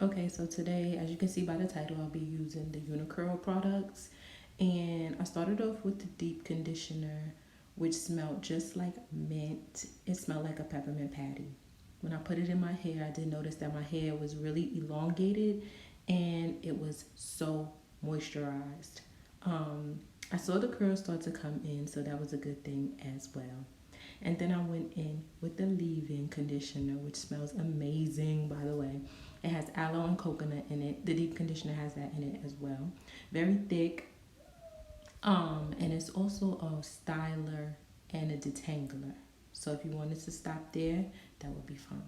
Okay, so today, as you can see by the title, I'll be using the Unicurl products. And I started off with the deep conditioner, which smelled just like mint. It smelled like a peppermint patty. When I put it in my hair, I did notice that my hair was really elongated and it was so moisturized. I saw the curls start to come in, so that was a good thing as well. And then I went in with the leave-in conditioner, which smells amazing, by the way. It has aloe and coconut in it. The deep conditioner has that in it as well. Very thick. And it's also a styler and a detangler. So if you wanted to stop there, that would be fine.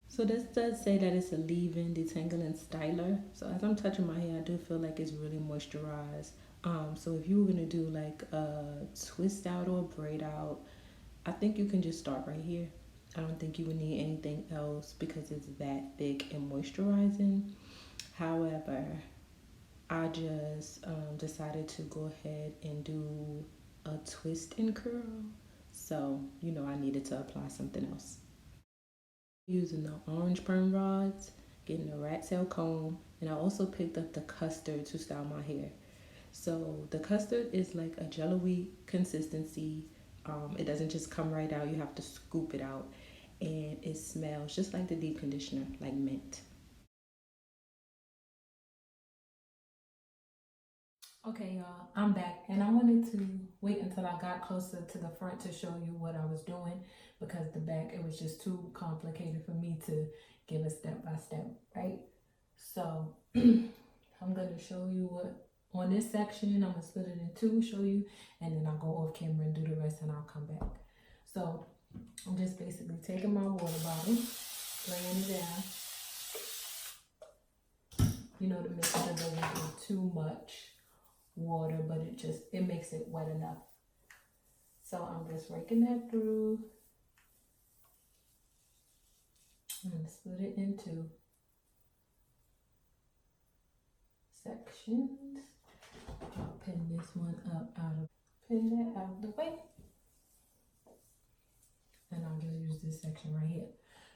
So this does say that it's a leave-in detangling styler. So as I'm touching my hair, I do feel like it's really moisturized. So if you were gonna do like a twist out or a braid out, I think you can just start right here. I don't think you would need anything else because it's that thick and moisturizing. However, I just decided to go ahead and do a twist and curl. So, I needed to apply something else. Using the orange perm rods, getting a rat tail comb, and I also picked up the custard to style my hair. So the custard is like a jello-y consistency. It doesn't just come right out, you have to scoop it out. And it smells just like the deep conditioner, like mint. Okay, y'all, I'm back, and I wanted to wait until I got closer to the front to show you what I was doing because the back, it was just too complicated for me to give a step by step, right? So I'm gonna show you what on this section. I'm gonna split it in two, show you, and then I'll go off camera and do the rest, and I'll come back. So I'm just basically taking my water bottle, laying it down. The mixture doesn't do too much water, but it makes it wet enough. So I'm just raking that through. I'm gonna split it into sections. I'll pin this one up pin that out of the way. And I'll just use this section right here.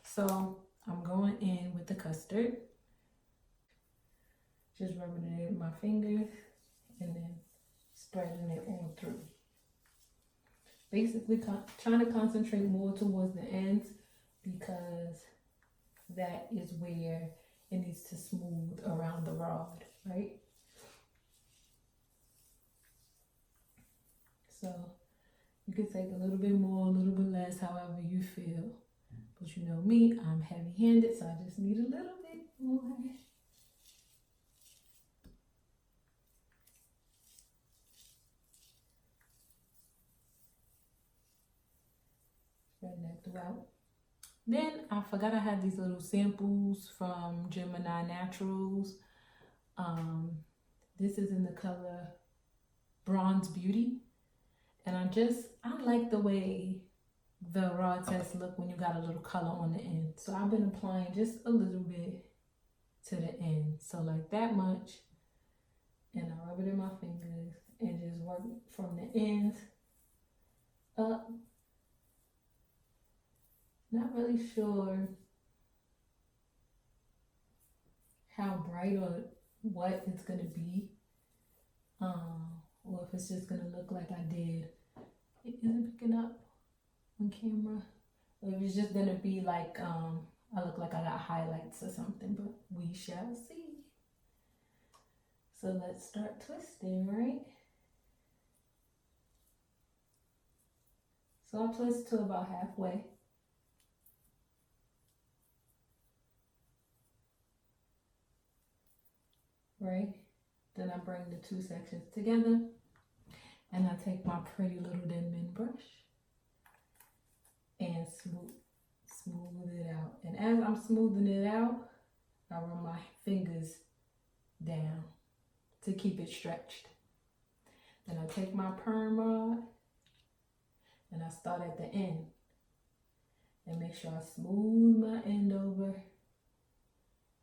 So I'm going in with the custard. Just rubbing it in my fingers and then spreading it all through. Basically trying to concentrate more towards the ends because that is where it needs to smooth around the rod, right? So you can take a little bit more, a little bit less, however you feel. But you know me, I'm heavy-handed, so I just need a little bit more. Spreading that throughout. Then I forgot I had these little samples from Gemini Naturals. This is in the color Bronze Beauty. And I like the way the rod sets look when you got a little color on the end. So I've been applying just a little bit to the end. So like that much. And I rub it in my fingers and just work from the ends up. Not really sure how bright or what it's gonna be, or if it's just gonna look like I did. It isn't picking up on camera, or if it's just gonna be like I look like I got highlights or something, but we shall see. So let's start twisting, right? So I'll twist to about halfway. Right? Then I bring the two sections together and I take my pretty little Denman brush and smooth it out. And as I'm smoothing it out, I run my fingers down to keep it stretched. Then I take my perm rod and I start at the end and make sure I smooth my end over.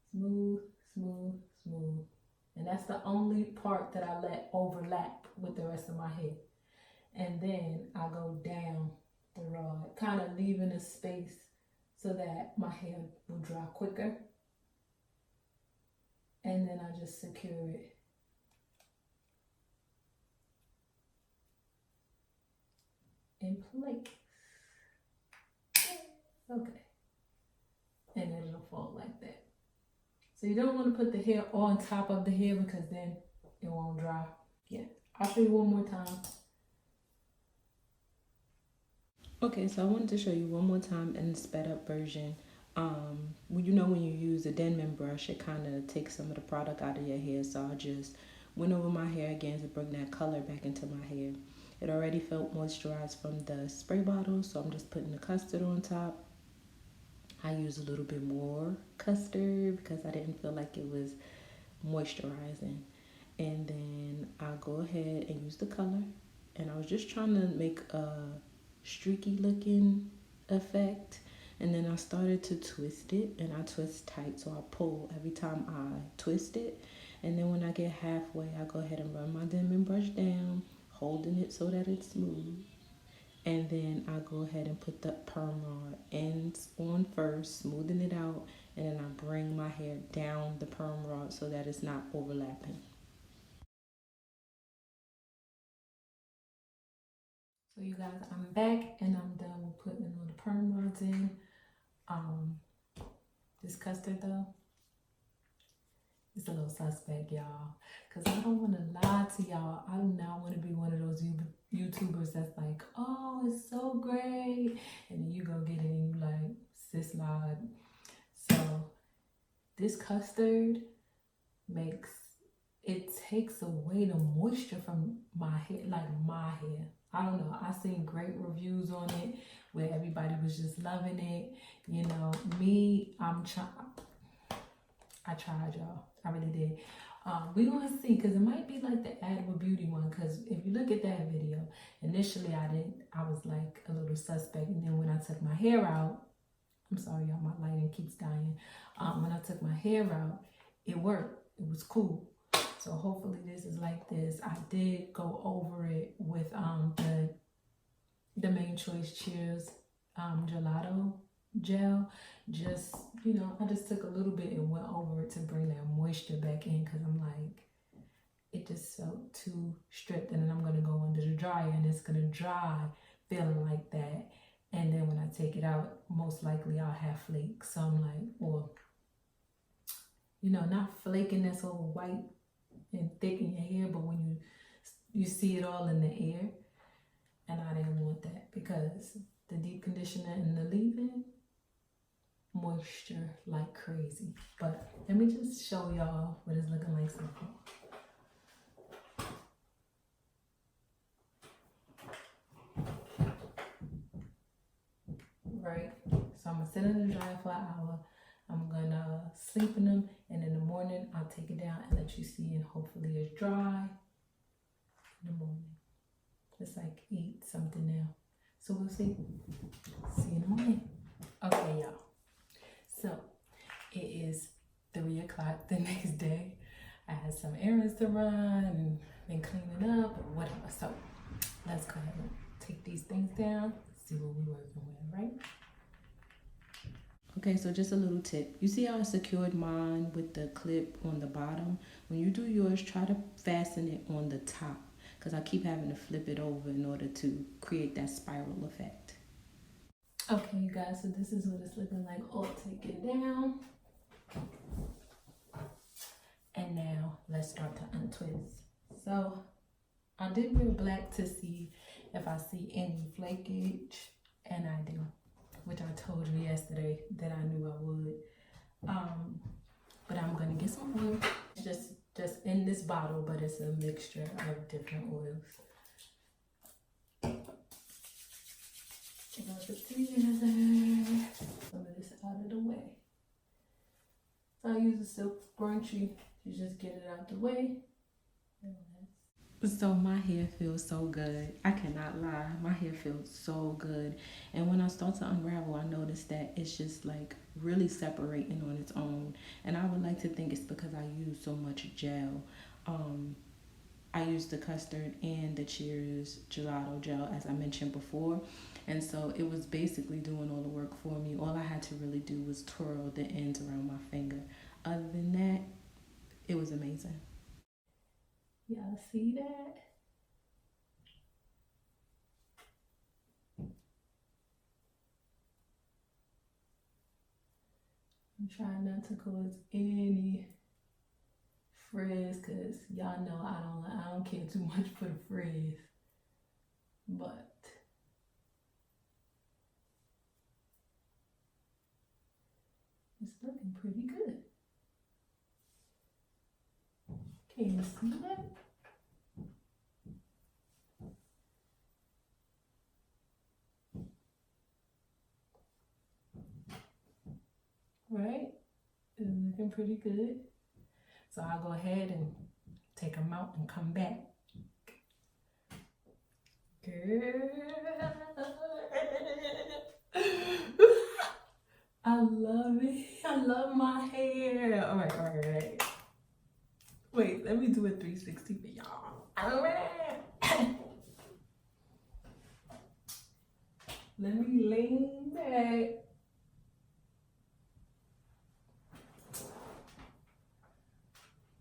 Smooth, smooth, smooth. And that's the only part that I let overlap with the rest of my hair. And then I go down the rod, kind of leaving a space so that my hair will dry quicker. And then I just secure it. In place. Okay. And then it'll fall like that. So you don't want to put the hair on top of the hair because then it won't dry. Yeah, I'll show you one more time. Okay, so I wanted to show you one more time in the sped up version. When you use a Denman brush, it kind of takes some of the product out of your hair. So I just went over my hair again to bring that color back into my hair. It already felt moisturized from the spray bottle, so I'm just putting the custard on top. I use a little bit more custard because I didn't feel like it was moisturizing. And then I'll go ahead and use the color. And I was just trying to make a streaky looking effect. And then I started to twist it, and I twist tight, so I pull every time I twist it. And then when I get halfway, I go ahead and run my Denman brush down, holding it so that it's smooth. And then I go ahead and put the perm rod ends on first, smoothing it out, and then I bring my hair down the perm rod so that it's not overlapping. So you guys, I'm back and I'm done with putting all the perm rods in. This custard though, it's a little suspect, y'all, because I don't want to lie to y'all. I do not want to be one of those YouTubers that's like, oh, it's so great, and then you go get it and you like, sis lied. So this custard takes away the moisture from my hair, like my hair. I don't know. I seen great reviews on it where everybody was just loving it. You know, me, I tried, y'all. I really did. We gonna see, because it might be like the Edible Beauty one, because if you look at that video, initially I was like a little suspect, and then when I took my hair out, I'm sorry y'all, my lighting keeps dying. When I took my hair out, it worked. It was cool. So hopefully this is like this. I did go over it with the Main Choice Cheers gelato gel. Just, I just took a little bit and went over it to bring that moisture back in, because I'm like, it just felt too stripped. And then I'm going to go under the dryer and it's going to dry feeling like that. And then when I take it out, most likely I'll have flakes. So I'm like, well, not flaking that's all white and thick in your hair, but when you see it all in the air. And I didn't want that, because the deep conditioner and the leave-in, moisture like crazy. But let me just show y'all what it's looking like so far. Right, so I'm gonna sit in the dryer for an hour. I'm gonna sleep in them, and in the morning I'll take it down and let you see, and hopefully it's dry in the morning. It's like 8 something now, so we'll see. See you in the morning. Okay, y'all. So it is 3 o'clock the next day. I had some errands to run and been cleaning up and whatever. So let's go ahead and take these things down, see what we're working with, right? Okay, so just a little tip. You see how I secured mine with the clip on the bottom? When you do yours, try to fasten it on the top, because I keep having to flip it over in order to create that spiral effect. Okay, you guys, so this is what it's looking like all taken down. And now let's start to untwist. So I did wear black to see if I see any flakage, and I do, which I told you yesterday that I knew I would. But I'm gonna get some oil, just in this bottle, but it's a mixture of different oils. Get it together. Some of this out of the way. So I use a silk scrunchie to just get it out the way. So my hair feels so good. I cannot lie. My hair feels so good. And when I start to unravel, I notice that it's just like really separating on its own. And I would like to think it's because I use so much gel. I use the custard and the Cheers gelato gel, as I mentioned before. And so it was basically doing all the work for me. All I had to really do was twirl the ends around my finger. Other than that, it was amazing. Y'all see that? I'm trying not to cause any frizz, because y'all know I don't care too much for the frizz. But it's looking pretty good. Can you see that? Right? It's looking pretty good. So I'll go ahead and take them out and come back. Girl. I love it. I love my hair. All right. Wait, let me do a 360 for y'all. All right. Let me lean back.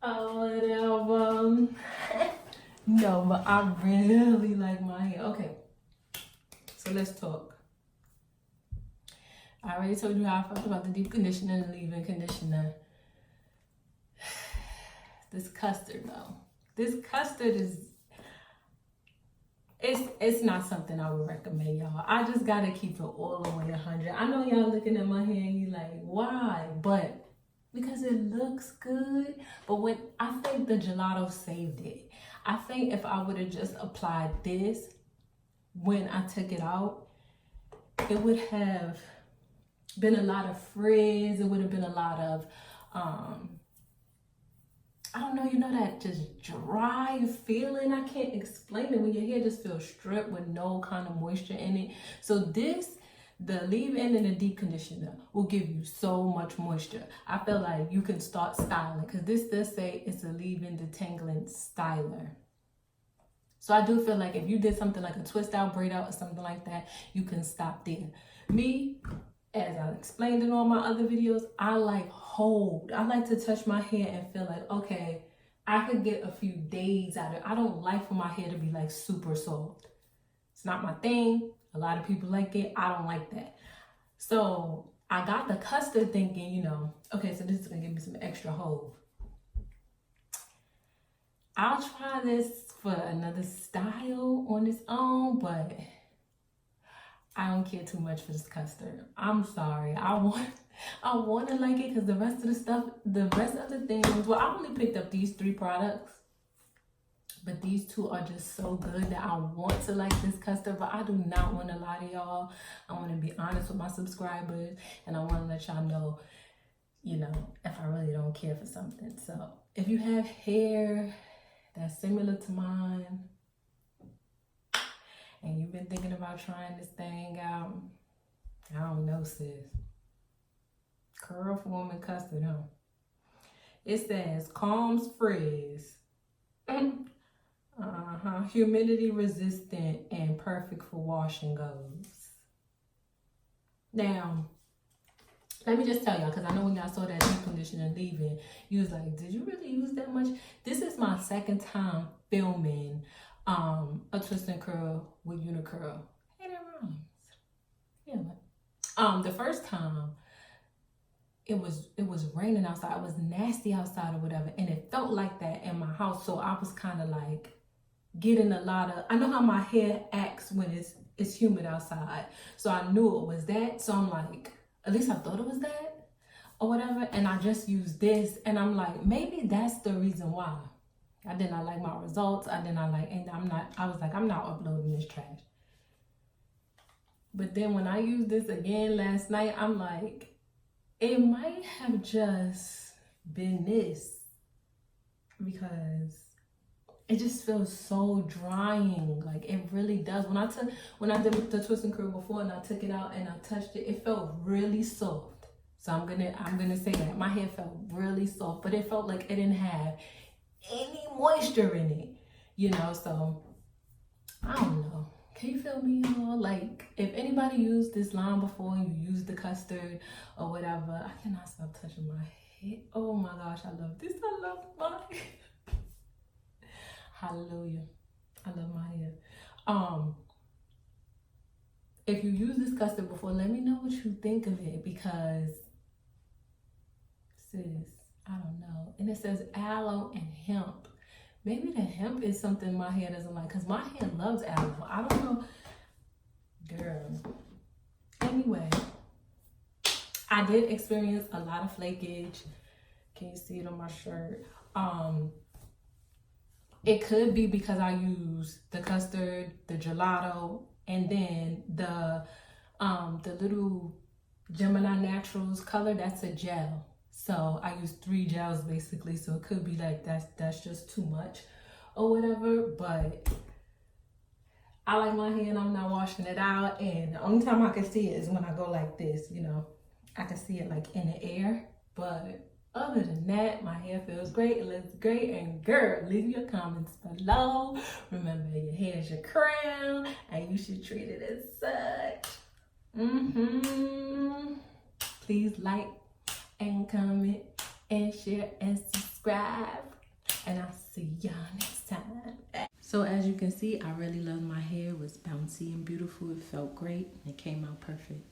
Oh, whatever. No, but I really like my hair. Okay, so let's talk. I already told you how I felt about the deep conditioner and the leave-in conditioner. This custard, though. This custard is, it's not something I would recommend, y'all. I just gotta keep it all the way 100. I know y'all looking at my hair and you like, why? But because it looks good. But when I think the gelato saved it. I think if I would have just applied this when I took it out, it would have been a lot of frizz. It would have been a lot of, I don't know, you know, that just dry feeling. I can't explain it when your hair just feels stripped with no kind of moisture in it. So this, the leave-in and the deep conditioner will give you so much moisture. I feel like you can start styling, because this does say it's a leave-in detangling styler. So I do feel like if you did something like a twist out, braid out, or something like that, you can stop there. Me, as I explained in all my other videos, I like hold. I like to touch my hair and feel like, okay, I could get a few days out of it. I don't like for my hair to be like super soft. It's not my thing. A lot of people like it. I don't like that. So I got the custard thinking, you know, okay, so this is gonna give me some extra hold. I'll try this for another style on its own, but I don't care too much for this custard. I'm sorry. I want to like it, because the rest of the stuff, the rest of the things, well, I only picked up these 3 products, but these 2 are just so good that I want to like this custard. But I do not want to lie to y'all. I want to be honest with my subscribers, and I want to let y'all know, you know, if I really don't care for something. So if you have hair that's similar to mine, and you've been thinking about trying this thing out, I don't know, sis. Curl form and custard, huh? It says calms frizz. Humidity resistant and perfect for wash and goes. Now, let me just tell y'all, because I know when y'all saw that deep conditioner leave-in, you was like, did you really use that much? This is my second time filming a twist and curl with Unicurl. Hey, that rhymes. Yeah. The first time it was raining outside. It was nasty outside or whatever, and it felt like that in my house. So I was kind of like getting a lot of, I know how my hair acts when it's humid outside. So I knew it was that. So I'm like, at least I thought it was that or whatever. And I just used this, and I'm like, maybe that's the reason why. I did not like my results. I was like, I'm not uploading this trash. But then when I used this again last night, I'm like, it might have just been this, because it just feels so drying. Like, it really does. When I did the twist and curl before, and I took it out and I touched it, it felt really soft. So I'm gonna say that my hair felt really soft, but it felt like it didn't have any moisture in it, you know. So I don't know. Can you feel me, y'all? Like, if anybody used this line before, you used the custard or whatever, I cannot stop touching my head. Oh my gosh, I love this. I love my hair. Hallelujah. I love my hair. If you use this custard before, let me know what you think of it, because sis, I don't know. And it says aloe and hemp. Maybe the hemp is something my hair doesn't like, because my hair loves aloe. I don't know. Girl. Anyway, I did experience a lot of flakage. Can you see it on my shirt? It could be because I use the custard, the gelato, and then the little Gemini Naturals color, that's a gel. So I use 3 gels basically, so it could be like that's just too much or whatever. But I like my hair and I'm not washing it out, and the only time I can see it is when I go like this, you know. I can see it like in the air, but other than that, my hair feels great, it looks great. And girl, leave your comments below. Remember, your hair is your crown and you should treat it as such. Please like and comment and share and subscribe, and I'll see y'all next time. So as you can see, I really love my hair. It was bouncy and beautiful. It felt great. It came out perfect.